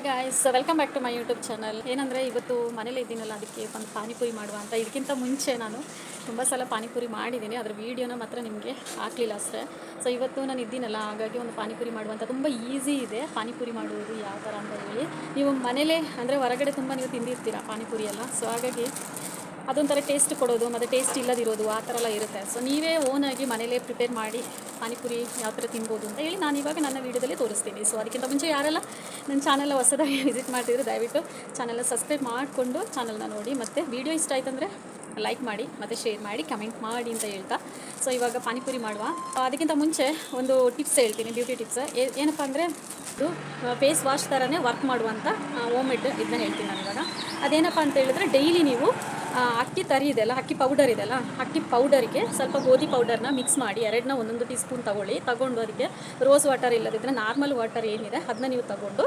Guys, welcome back to my YouTube channel. ಏನಂದರೆ ಇವತ್ತು ಮನೇಲಿ ಇದ್ದೀನಲ್ಲ, ಅದಕ್ಕೆ ಒಂದು ಪಾನಿಪುರಿ ಮಾಡುವ ಅಂತ. ಇದಕ್ಕಿಂತ ಮುಂಚೆ ನಾನು ತುಂಬ ಸಲ ಪಾನಿಪುರಿ ಮಾಡಿದ್ದೀನಿ, ಅದರ ವೀಡಿಯೋನ ಮಾತ್ರ ನಿಮಗೆ ಹಾಕಲಿಲ್ಲ ಅಷ್ಟೇ. ಸೊ ಇವತ್ತು ನಾನು ಇದ್ದೀನಲ್ಲ, ಹಾಗಾಗಿ ಒಂದು ಪಾನಿಪುರಿ ಮಾಡುವಂಥ ತುಂಬ ಈಸಿ ಇದೆ ಪಾನಿಪುರಿ ಮಾಡುವುದು ಯಾವ ಥರ ಅಂತ ಹೇಳಿ. ನೀವು ಮನೇಲೇ ಅಂದರೆ ಹೊರಗಡೆ ತುಂಬ ನೀವು ತಿಂದಿರ್ತೀರ ಪಾನಿಪುರಿ ಎಲ್ಲ. ಸೊ ಹಾಗಾಗಿ ಅದೊಂಥರ ಟೇಸ್ಟ್ ಕೊಡೋದು ಮತ್ತು ಟೇಸ್ಟ್ ಇಲ್ಲದಿರೋದು ಆ ಥರ ಎಲ್ಲ ಇರುತ್ತೆ. ಸೊ ನೀವೇ ಓನಾಗಿ ಮನೇಲೇ ಪ್ರಿಪೇರ್ ಮಾಡಿ ಪಾನಿಪುರಿ ಯಾವ ಥರ ತಿನ್ಬೋದು ಅಂತ ಹೇಳಿ ನಾನು ಇವಾಗ ನನ್ನ ವೀಡಿಯೋದಲ್ಲಿ ತೋರಿಸ್ತೀನಿ. ಸೊ ಅದಕ್ಕಿಂತ ಮುಂಚೆ ಯಾರೆಲ್ಲ ನನ್ನ ಚಾನಲ್ ಹೊಸದಾಗಿ ವಿಸಿಟ್ ಮಾಡ್ತಿದ್ರೆ ದಯವಿಟ್ಟು ಚಾನಲ್ನ ಸಬ್ಸ್ಕ್ರೈಬ್ ಮಾಡಿಕೊಂಡು ಚಾನಲ್ನ ನೋಡಿ, ಮತ್ತು ವೀಡಿಯೋ ಇಷ್ಟ ಆಯ್ತು ಅಂದರೆ ಲೈಕ್ ಮಾಡಿ ಮತ್ತು ಶೇರ್ ಮಾಡಿ ಕಮೆಂಟ್ ಮಾಡಿ ಅಂತ ಹೇಳ್ತಾ. ಸೊ ಇವಾಗ ಪಾನಿಪುರಿ ಮಾಡುವ. ಅದಕ್ಕಿಂತ ಮುಂಚೆ ಒಂದು ಟಿಪ್ಸ್ ಹೇಳ್ತೀನಿ, ಬ್ಯೂಟಿ ಟಿಪ್ಸ್. ಏನಪ್ಪ ಅಂದರೆ ಇದು ಫೇಸ್ ವಾಶ್ ಥರನೇ ವರ್ಕ್ ಮಾಡುವಂಥ ಹೋಮ್ ಮೇಡ್ ಇದನ್ನ ಹೇಳ್ತೀನಿ ನಾನು ಇವಾಗ. ಅದೇನಪ್ಪ ಅಂತ ಹೇಳಿದ್ರೆ, ಡೈಲಿ ನೀವು ಅಕ್ಕಿ ತರಿ ಇದೆಯಲ್ಲ, ಅಕ್ಕಿ ಪೌಡರ್ ಇದೆಯಲ್ಲ, ಅಕ್ಕಿ ಪೌಡರಿಗೆ ಸ್ವಲ್ಪ ಗೋಧಿ ಪೌಡರ್ನ ಮಿಕ್ಸ್ ಮಾಡಿ ಎರಡನ್ನ ಒಂದೊಂದು ಟೀ ಸ್ಪೂನ್ ತಗೊಂಡು ಅದಕ್ಕೆ ರೋಸ್ ವಾಟರ್ ಇಲ್ಲದಿದ್ದರೆ ನಾರ್ಮಲ್ ವಾಟರ್ ಏನಿದೆ ಅದನ್ನ ನೀವು ತಗೊಂಡು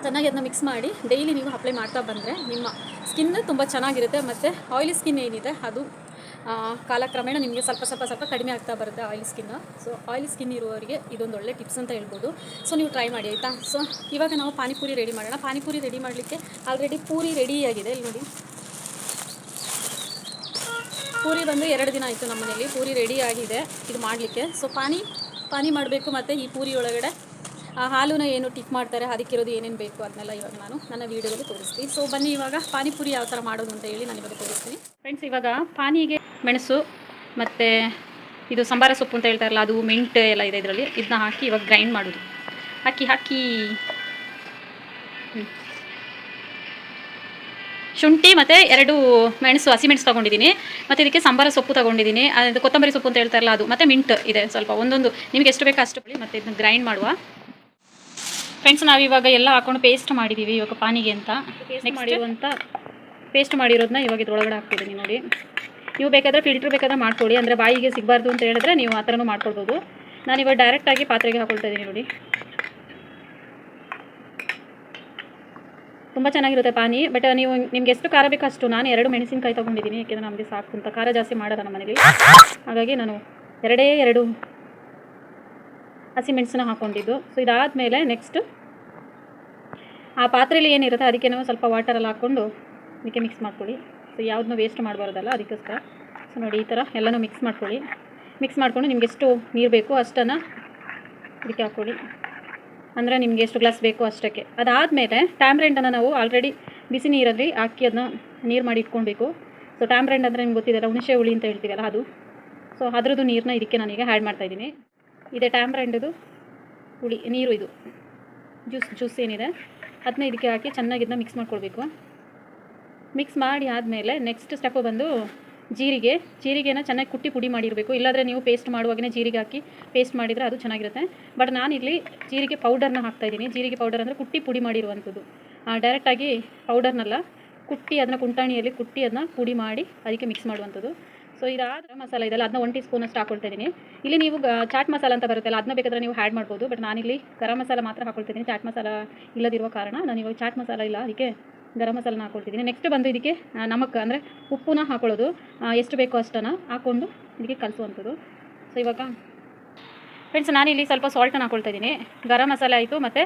ಚೆನ್ನಾಗಿ ಅದನ್ನ ಮಿಕ್ಸ್ ಮಾಡಿ ಡೈಲಿ ನೀವು ಅಪ್ಲೈ ಮಾಡ್ತಾ ಬಂದರೆ ನಿಮ್ಮ ಸ್ಕಿನ್ ತುಂಬ ಚೆನ್ನಾಗಿರುತ್ತೆ. ಮತ್ತು ಆಯಿಲಿ ಸ್ಕಿನ್ ಏನಿದೆ ಅದು ಕಾಲಕ್ರಮೇಣ ನಿಮಗೆ ಸ್ವಲ್ಪ ಕಡಿಮೆ ಆಗ್ತಾ ಬರುತ್ತೆ oily skin. So oily skin ಇರುವವರಿಗೆ ಇದೊಂದು ಒಳ್ಳೆ ಟಿಪ್ಸ್ ಅಂತ ಹೇಳ್ಬೋದು. ಸೊ ನೀವು ಟ್ರೈ ಮಾಡಿ ಆಯಿತಾ. ಸೊ ಇವಾಗ ನಾವು ಪಾನಿಪುರಿ ರೆಡಿ ಮಾಡೋಣ. ಪಾನಿಪುರಿ ರೆಡಿ ಮಾಡಲಿಕ್ಕೆ ಆಲ್ರೆಡಿ ಪೂರಿ ರೆಡಿಯಾಗಿದೆ, ಇಲ್ಲಿ ನೋಡಿ. ಪೂರಿ ಬಂದು 2 ದಿನ ಆಯಿತು ನಮ್ಮ ಮನೇಲಿ, ಪೂರಿ ರೆಡಿ ಆಗಿದೆ ಇದು ಮಾಡಲಿಕ್ಕೆ. ಸೊ ಪಾನಿ ಮಾಡಬೇಕು, ಮತ್ತು ಈ ಪೂರಿ ಒಳಗಡೆ ಹಾಲುನ ಏನು ಟಿಪ್ ಮಾಡ್ತಾರೆ ಅದಕ್ಕಿರೋದು ಏನೇನು ಬೇಕು ಅದನ್ನೆಲ್ಲ ಇವಾಗ ನಾನು ನನ್ನ ವೀಡಿಯೋದಲ್ಲಿ ತೋರಿಸ್ತೀನಿ. ಸೊ ಬನ್ನಿ ಇವಾಗ ಪಾನಿಪುರಿ ಯಾವ ಥರ ಮಾಡೋದು ಅಂತ ಹೇಳಿ ನಾನು ಇವಾಗ ತೋರಿಸ್ತೀನಿ. ಫ್ರೆಂಡ್ಸ್, ಇವಾಗ ಪಾನಿಗೆ ಮೆಣಸು ಮತ್ತು ಇದು ಸಂಬಾರ ಸೊಪ್ಪು ಅಂತ ಹೇಳ್ತಾರಲ್ಲ, ಅದು ಮೆಂಟ್ ಎಲ್ಲ ಇದೆ ಇದರಲ್ಲಿ. ಇದನ್ನ ಹಾಕಿ ಇವಾಗ ಗ್ರೈಂಡ್ ಮಾಡೋದು. ಹಾಕಿ ಶುಂಠಿ ಮತ್ತು 2 ಮೆಣಸು, ಹಸಿಮೆಣಸು ತೊಗೊಂಡಿದ್ದೀನಿ. ಮತ್ತು ಇದಕ್ಕೆ ಸಂಬಾರ ಸೊಪ್ಪು ತೊಗೊಂಡಿದ್ದೀನಿ, ಅದು ಕೊತ್ತಂಬರಿ ಸೊಪ್ಪು ಅಂತ ಹೇಳ್ತಾರಲ್ಲ ಅದು, ಮತ್ತು ಮಿಂಟ್ ಇದೆ ಸ್ವಲ್ಪ, ಒಂದೊಂದು ನಿಮಗೆ ಎಷ್ಟು ಬೇಕೋ ಅಷ್ಟು ಮತ್ತು ಇದನ್ನ ಗ್ರೈಂಡ್ ಮಾಡುವ. ಫ್ರೆಂಡ್ಸ್, ನಾವಿವಾಗ ಎಲ್ಲ ಹಾಕೊಂಡು ಪೇಸ್ಟ್ ಮಾಡಿದ್ದೀವಿ ಇವಾಗ ಪಾನಿಗೆ ಅಂತ. ಪೇಸ್ಟ್ ಮಾಡಿರೋದನ್ನ ಇವಾಗ ಇದ್ರೊಳಗಡೆ ಹಾಕ್ತಿದ್ದೀನಿ ನೋಡಿ. ನೀವು ಬೇಕಾದರೆ ಫಿಲ್ಟ್ರ್ ಬೇಕಾದ್ರೆ ಮಾಡ್ಕೊಳ್ಳಿ, ಅಂದರೆ ಬಾಯಿಗೆ ಸಿಗಬಾರ್ದು ಅಂತ ಹೇಳಿದ್ರೆ ನೀವು ಆ ಥರನೂ ಮಾಡ್ಕೊಳ್ಬೋದು. ನಾನಿವಾಗ ಡೈರೆಕ್ಟಾಗಿ ಪಾತ್ರೆಗೆ ಹಾಕ್ಕೊಳ್ತಾ ಇದ್ದೀನಿ ನೋಡಿ. ತುಂಬ ಚೆನ್ನಾಗಿರುತ್ತೆ ಪಾನಿ. ಬಟ್ ನಿಮ್ಗೆ ಎಷ್ಟು ಖಾರ ಬೇಕೋ ಅಷ್ಟು. ನಾನು 2 ಮೆಣಸಿನಕಾಯಿ ತೊಗೊಂಡಿದ್ದೀನಿ, ಯಾಕೆಂದರೆ ನಮಗೆ ಸಾಕು ಅಂತ. ಖಾರ ಜಾಸ್ತಿ ಮಾಡೋದ ನಮ್ಮ ಮನೇಲಿ, ಹಾಗಾಗಿ ನಾನು 2 ಹಸಿಮೆಣಸನ್ನ ಹಾಕ್ಕೊಂಡಿದ್ದು. ಸೊ ಇದಾದಮೇಲೆ ನೆಕ್ಸ್ಟ್ ಆ ಪಾತ್ರೆಯಲ್ಲಿ ಏನಿರುತ್ತೆ ಅದಕ್ಕೆ ನಾವು ಸ್ವಲ್ಪ ವಾಟರಲ್ಲಿ ಹಾಕ್ಕೊಂಡು ಅದಕ್ಕೆ ಮಿಕ್ಸ್ ಮಾಡ್ಕೊಳ್ಳಿ. ಸೊ ಯಾವುದನ್ನೂ ವೇಸ್ಟ್ ಮಾಡಬಾರ್ದಲ್ಲ, ಅದಕ್ಕೋಸ್ಕರ. ಸೊ ನೋಡಿ, ಈ ಥರ ಎಲ್ಲನೂ ಮಿಕ್ಸ್ ಮಾಡ್ಕೊಂಡು ನಿಮ್ಗೆ ಎಷ್ಟು ನೀರು ಬೇಕೋ ಅಷ್ಟನ್ನು ಇದಕ್ಕೆ ಹಾಕ್ಕೊಳ್ಳಿ. ಅಂದರೆ ನಿಮಗೆ ಎಷ್ಟು ಗ್ಲಾಸ್ ಬೇಕೋ ಅಷ್ಟಕ್ಕೆ. ಅದಾದಮೇಲೆ ಟ್ಯಾಮ್ರೆಂಡನ್ನು ನಾವು ಆಲ್ರೆಡಿ ಬಿಸಿ ನೀರಲ್ಲಿ ಹಾಕಿ ಅದನ್ನ ನೀರು ಮಾಡಿ ಇಟ್ಕೊಳ್ಬೇಕು. ಸೊ ಟ್ಯಾಮ್ರೆಂಡ್ ಅಂದರೆ ನಿಮ್ಗೆ ಗೊತ್ತಿದೆಯಲ್ಲ, ಹುಣಸೆ ಹುಳಿ ಅಂತ ಹೇಳ್ತೀವಲ್ಲ ಅದು. ಸೊ ಅದರದ್ದು ನೀರನ್ನ ಇದಕ್ಕೆ ನಾನೀಗ ಆ್ಯಡ್ ಮಾಡ್ತಾಯಿದ್ದೀನಿ. ಇದೆ ಟ್ಯಾಮ್ರೆಂಡದು ಹುಳಿ ನೀರು, ಇದು ಜ್ಯೂಸ್ ಏನಿದೆ ಅದನ್ನ ಇದಕ್ಕೆ ಹಾಕಿ ಚೆನ್ನಾಗಿ ಇದನ್ನ ಮಿಕ್ಸ್ ಮಾಡ್ಕೊಳ್ಬೇಕು. ಮಿಕ್ಸ್ ಮಾಡಿ ಆದಮೇಲೆ ನೆಕ್ಸ್ಟ್ ಸ್ಟೆಪ್ಪು ಬಂದು ಜೀರಿಗೆನ ಚೆನ್ನಾಗಿ ಕುಟ್ಟಿ ಪುಡಿ ಮಾಡಿರಬೇಕು. ಇಲ್ಲಾಂದರೆ ನೀವು ಪೇಸ್ಟ್ ಮಾಡುವಾಗಲೇ ಜೀರಿಗೆ ಹಾಕಿ ಪೇಸ್ಟ್ ಮಾಡಿದರೆ ಅದು ಚೆನ್ನಾಗಿರುತ್ತೆ. ಬಟ್ ನಾನಿಲ್ಲಿ ಜೀರಿಗೆ ಪೌಡರ್ನ ಹಾಕ್ತಾಯಿದ್ದೀನಿ. ಜೀರಿಗೆ ಪೌಡರ್ ಅಂದರೆ ಕುಟ್ಟಿ ಪುಡಿ ಮಾಡಿರುವಂಥದ್ದು, ಡೈರೆಕ್ಟಾಗಿ ಪೌಡರ್ನೆಲ್ಲ ಕುಟ್ಟಿ ಅದನ್ನ ಕುಂಟಾಣಿಯಲ್ಲಿ ಕುಟ್ಟಿ ಅದನ್ನ ಪುಡಿ ಮಾಡಿ ಅದಕ್ಕೆ ಮಿಕ್ಸ್ ಮಾಡುವಂಥದ್ದು. ಸೊ ಇದಾದ ಮಸಾಲ ಇದೆಲ್ಲ ಅದನ್ನ 1 ಟೀ ಸ್ಪೂನಷ್ಟು ಹಾಕ್ಕೊಳ್ತಾ ಇದ್ದೀನಿ. ಇಲ್ಲಿ ನೀವು ಚಾಟ್ ಮಸಾಲ ಅಂತ ಬರುತ್ತಲ್ಲ, ಅದನ್ನ ಬೇಕಾದರೆ ನೀವು ಆ್ಯಡ್ ಮಾಡ್ಬೋದು. ಬಟ್ ನಾನಿಲ್ಲಿ ಗರಂ ಮಸಾಲ ಮಾತ್ರ ಹಾಕ್ಕೊಳ್ತಿದ್ದೀನಿ, ಚಾಟ್ ಮಸಾಲ ಇಲ್ಲದಿರುವ ಕಾರಣ ನಾನು ಇವಾಗ ಚಾಟ್ ಮಸಾಲ ಇಲ್ಲ, ಅದಕ್ಕೆ ಗರಂ ಮಸಾಲನ ಹಾಕ್ಕೊಳ್ತಿದ್ದೀನಿ. ನೆಕ್ಸ್ಟ್ ಬಂದು ಇದಕ್ಕೆ ನಮಕ್ ಅಂದರೆ ಉಪ್ಪುನ ಹಾಕೊಳ್ಳೋದು, ಎಷ್ಟು ಬೇಕೋ ಅಷ್ಟನ್ನು ಹಾಕ್ಕೊಂಡು ಇದಕ್ಕೆ ಕಲಿಸುವಂಥದ್ದು. ಸೊ ಇವಾಗ ಫ್ರೆಂಡ್ಸ್, ನಾನಿಲ್ಲಿ ಸ್ವಲ್ಪ ಸಾಲ್ಟನ್ನು ಹಾಕ್ಕೊಳ್ತಾ ಇದ್ದೀನಿ. ಗರಂ ಮಸಾಲೆ ಆಯಿತು, ಮತ್ತು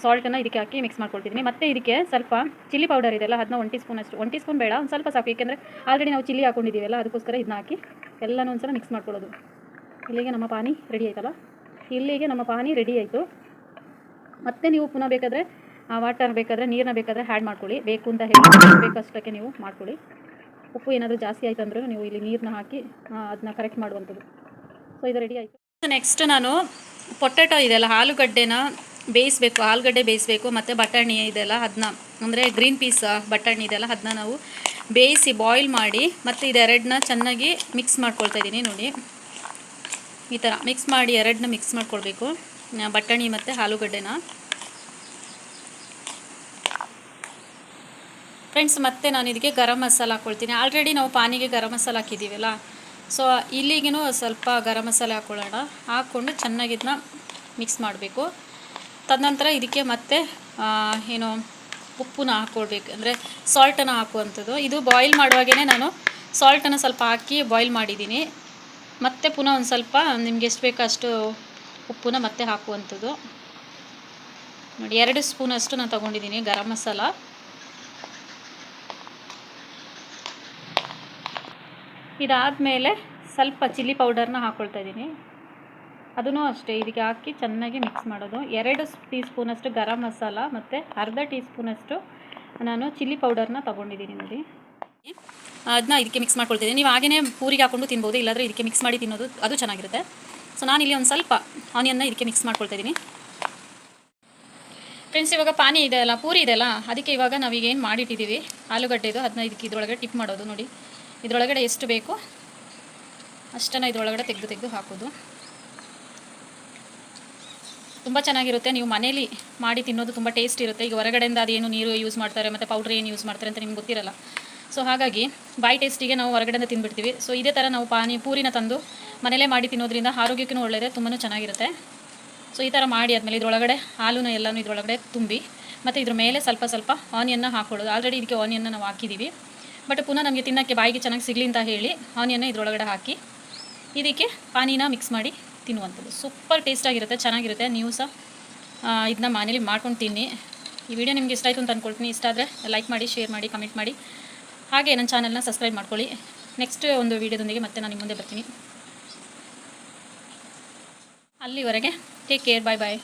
ಸಾಲ್ಟನ್ನು ಇದಕ್ಕೆ ಹಾಕಿ ಮಿಕ್ಸ್ ಮಾಡ್ಕೊಳ್ತಿದ್ದೀನಿ. ಮತ್ತು ಇದಕ್ಕೆ ಸ್ವಲ್ಪ ಚಿಲ್ಲಿ ಪೌಡರ್ ಇದೆಯಲ್ಲ ಅದನ್ನ 1 ಟೀ ಸ್ಪೂನ್ ಅಷ್ಟು, 1 ಟೀ ಸ್ಪೂನ್ ಬೇಡ, ಒಂದು ಸ್ವಲ್ಪ ಸಾಕು, ಏಕೆಂದರೆ ಆಲ್ರೆಡಿ ನಾವು ಚಿಲ್ಲಿ ಹಾಕ್ಕೊಂಡಿದ್ದೀವಲ್ಲ, ಅದಕ್ಕೋಸ್ಕರ ಇದನ್ನ ಹಾಕಿ ಎಲ್ಲನೂ ಒಂದು ಸಲ ಮಿಕ್ಸ್ ಮಾಡ್ಕೊಳ್ಳೋದು. ಇಲ್ಲಿಗೆ ನಮ್ಮ ಪಾನಿ ರೆಡಿ ಆಯಿತಲ್ಲ, ಇಲ್ಲಿಗೆ ನಮ್ಮ ಪಾನಿ ರೆಡಿ ಆಯಿತು. ಮತ್ತು ನೀವು ಪುನಃ ಬೇಕಾದರೆ ವಾಟರ್ ಬೇಕಾದರೆ ನೀರನ್ನ ಬೇಕಾದರೆ ಆ್ಯಡ್ ಮಾಡ್ಕೊಳ್ಳಿ, ಬೇಕು ಅಂತ ಹೇಳಿ ಬೇಕಷ್ಟಕ್ಕೆ ನೀವು ಮಾಡ್ಕೊಳ್ಳಿ. ಉಪ್ಪು ಏನಾದರೂ ಜಾಸ್ತಿ ಆಯಿತು ಅಂದರೂ ನೀವು ಇಲ್ಲಿ ನೀರನ್ನ ಹಾಕಿ ಅದನ್ನ ಕರೆಕ್ಟ್ ಮಾಡುವಂಥದ್ದು. ಸೊ ಇದು ರೆಡಿ ಆಯಿತು. ನೆಕ್ಸ್ಟ್ ನಾನು ಪೊಟ್ಯಾಟೊ ಇದೆಯಲ್ಲ, ಆಲೂಗಡ್ಡೆ ಬೇಯಿಸಬೇಕು, ಮತ್ತು ಬಟಾಣಿ ಇದೆಲ್ಲ ಅದನ್ನ, ಅಂದರೆ ಗ್ರೀನ್ ಪೀಸ್ ಬಟಾಣಿ ಇದೆಲ್ಲ ಅದನ್ನ ನಾವು ಬೇಯಿಸಿ ಬಾಯ್ಲ್ ಮಾಡಿ, ಮತ್ತು ಇದೆರಡನ್ನ ಚೆನ್ನಾಗಿ ಮಿಕ್ಸ್ ಮಾಡ್ಕೊಳ್ತಾ ಇದ್ದೀನಿ ನೋಡಿ. ಈ ಥರ ಮಿಕ್ಸ್ ಮಾಡಿ ಎರಡನ್ನ ಮಿಕ್ಸ್ ಮಾಡ್ಕೊಳ್ಬೇಕು, ಬಟಾಣಿ ಮತ್ತು ಆಲೂಗಡ್ಡೆನ. ಫ್ರೆಂಡ್ಸ್, ಮತ್ತು ನಾನು ಇದಕ್ಕೆ ಗರಂ ಮಸಾಲ ಹಾಕ್ಕೊಳ್ತೀನಿ. ಆಲ್ರೆಡಿ ನಾವು ಪಾನಿಗೆ ಗರಂ ಮಸಾಲ ಹಾಕಿದ್ದೀವಲ್ಲ, ಸೊ ಇಲ್ಲಿಗೂ ಸ್ವಲ್ಪ ಗರಂ ಮಸಾಲೆ ಹಾಕ್ಕೊಂಡು ಚೆನ್ನಾಗಿ ಇದನ್ನ ಮಿಕ್ಸ್ ಮಾಡಬೇಕು. ತದನಂತರ ಇದಕ್ಕೆ ಮತ್ತೆ ಉಪ್ಪನ್ನ ಹಾಕ್ಕೊಳ್ಬೇಕು, ಅಂದರೆ ಸಾಲ್ಟನ್ನು ಹಾಕುವಂಥದ್ದು. ಇದು ಬಾಯ್ಲ್ ಮಾಡುವಾಗೇ ನಾನು ಸಾಲ್ಟನ್ನು ಸ್ವಲ್ಪ ಹಾಕಿ ಬಾಯ್ಲ್ ಮಾಡಿದ್ದೀನಿ. ಮತ್ತು ಪುನಃ ಒಂದು ಸ್ವಲ್ಪ ನಿಮ್ಗೆ ಎಷ್ಟು ಬೇಕೋ ಅಷ್ಟು ಉಪ್ಪನ್ನ ಮತ್ತೆ ಹಾಕುವಂಥದ್ದು. ನೋಡಿ 2 ಸ್ಪೂನಷ್ಟು ನಾನು ತೊಗೊಂಡಿದ್ದೀನಿ ಗರಂ ಮಸಾಲ. ಇದಾದಮೇಲೆ ಸ್ವಲ್ಪ ಚಿಲ್ಲಿ ಪೌಡರ್ನ ಹಾಕ್ಕೊಳ್ತಾ ಇದ್ದೀನಿ. ಅದೂ ಅಷ್ಟೇ ಇದಕ್ಕೆ ಹಾಕಿ ಚೆನ್ನಾಗಿ ಮಿಕ್ಸ್ ಮಾಡೋದು. 2 ಟೀ ಸ್ಪೂನಷ್ಟು ಗರಂ ಮಸಾಲ ಮತ್ತು ಅರ್ಧ ಟೀ ಸ್ಪೂನಷ್ಟು ನಾನು ಚಿಲ್ಲಿ ಪೌಡರ್ನ ತೊಗೊಂಡಿದ್ದೀನಿ ನೋಡಿ. ಅದನ್ನ ಇದಕ್ಕೆ ಮಿಕ್ಸ್ ಮಾಡ್ಕೊಳ್ತಿದ್ದೀನಿ. ನೀವು ಹಾಗೇ ಪೂರಿಗೆ ಹಾಕ್ಕೊಂಡು ತಿನ್ಬೋದು, ಇಲ್ಲಾಂದರೆ ಇದಕ್ಕೆ ಮಿಕ್ಸ್ ಮಾಡಿ ತಿನ್ನೋದು ಅದು ಚೆನ್ನಾಗಿರುತ್ತೆ. ಸೊ ನಾನಿಲ್ಲಿ ಒಂದು ಸ್ವಲ್ಪ ಆನಿಯನ್ನ ಇದಕ್ಕೆ ಮಿಕ್ಸ್ ಮಾಡ್ಕೊಳ್ತಾ ಇದ್ದೀನಿ. ಫ್ರೆಂಡ್ಸ್, ಇವಾಗ ಪಾನಿ ಇದೆ ಅಲ್ಲ, ಪೂರಿ ಇದೆ ಅಲ್ಲ, ಅದಕ್ಕೆ ಇವಾಗ ನಾವೀಗ ಏನು ಮಾಡಿಟ್ಟಿದ್ದೀವಿ ಆಲೂಗಡ್ಡೆದು ಅದನ್ನ ಇದಕ್ಕೆ ಇದ್ರೊಳಗೆ ಟಿಪ್ ಮಾಡೋದು ನೋಡಿ. ಇದರೊಳಗಡೆ ಎಷ್ಟು ಬೇಕು ಅಷ್ಟನ್ನು ಇದರೊಳಗಡೆ ತೆಗೆದು ಹಾಕೋದು. ತುಂಬ ಚೆನ್ನಾಗಿರುತ್ತೆ. ನೀವು ಮನೇಲಿ ಮಾಡಿ ತಿನ್ನೋದು ತುಂಬ ಟೇಸ್ಟ್ ಇರುತ್ತೆ. ಈಗ ಹೊರಗಡೆಯಿಂದ ಅದೇನು ನೀರು ಯೂಸ್ ಮಾಡ್ತಾರೆ ಮತ್ತು ಪೌಡ್ರ್ ಏನು ಯೂಸ್ ಮಾಡ್ತಾರೆ ಅಂತ ನಿಮ್ಗೆ ಗೊತ್ತಿರಲ್ಲ. ಸೊ ಹಾಗಾಗಿ ಬಾಯಿ ಟೇಸ್ಟಿಗೆ ನಾವು ಹೊರಗಡೆಯಿಂದ ತಿಂದುಬಿಡ್ತೀವಿ. ಸೊ ಇದೇ ಥರ ನಾವು ಪೂರಿನ ತಂದು ಮನೇಲೇ ಮಾಡಿ ತಿನ್ನೋದ್ರಿಂದ ಆರೋಗ್ಯಕ್ಕೂ ಒಳ್ಳೆಯದೇ, ತುಂಬಾ ಚೆನ್ನಾಗಿರುತ್ತೆ. ಸೊ ಈ ಥರ ಮಾಡಿ ಆದಮೇಲೆ ಇದರೊಳಗಡೆ ಹಾಲುನ ಎಲ್ಲನೂ ಇದರೊಳಗಡೆ ತುಂಬಿ ಮತ್ತು ಇದ್ರ ಮೇಲೆ ಸ್ವಲ್ಪ ಸ್ವಲ್ಪ ಆನಿಯನ್ನ ಹಾಕ್ಕೊಳ್ಳೋದು. ಆಲ್ರೆಡಿ ಇದಕ್ಕೆ ಆನಿಯನ್ನ ನಾವು ಹಾಕಿದ್ದೀವಿ, ಬಟ್ ಪುನಃ ನಮಗೆ ತಿನ್ನೋಕ್ಕೆ ಬಾಯಿಗೆ ಚೆನ್ನಾಗಿ ಸಿಗಲಿ ಅಂತ ಹೇಳಿ ಆನಿಯನ್ನ ಇದರೊಳಗಡೆ ಹಾಕಿ ಇದಕ್ಕೆ ಪಾನಿನ ಮಿಕ್ಸ್ ಮಾಡಿ ತಿನ್ನುವಂಥದ್ದು. ಸೂಪರ್ ಟೇಸ್ಟಾಗಿರುತ್ತೆ, ಚೆನ್ನಾಗಿರುತ್ತೆ. ನೀವು ಸಹ ಇದನ್ನ ಮನೇಲಿ ಮಾಡ್ಕೊಂಡು ತಿನ್ನಿ. ಈ ವಿಡಿಯೋ ನಿಮಗೆ ಇಷ್ಟ ಆಯಿತು ಅಂತ ಅಂದ್ಕೊಳ್ತೀನಿ. ಇಷ್ಟ ಆದರೆ ಲೈಕ್ ಮಾಡಿ, ಶೇರ್ ಮಾಡಿ, ಕಮೆಂಟ್ ಮಾಡಿ. ಹಾಗೆ ನನ್ನ ಚಾನಲ್ನ ಸಬ್ಸ್ಕ್ರೈಬ್ ಮಾಡ್ಕೊಳ್ಳಿ. ನೆಕ್ಸ್ಟ್ ಒಂದು ವಿಡಿಯೋದೊಂದಿಗೆ ಮತ್ತೆ ನಾನು ನಿಮ್ಮ ಮುಂದೆ ಬರ್ತೀನಿ. ಅಲ್ಲಿವರೆಗೆ ಟೇಕ್ ಕೇರ್, ಬಾಯ್ ಬಾಯ್.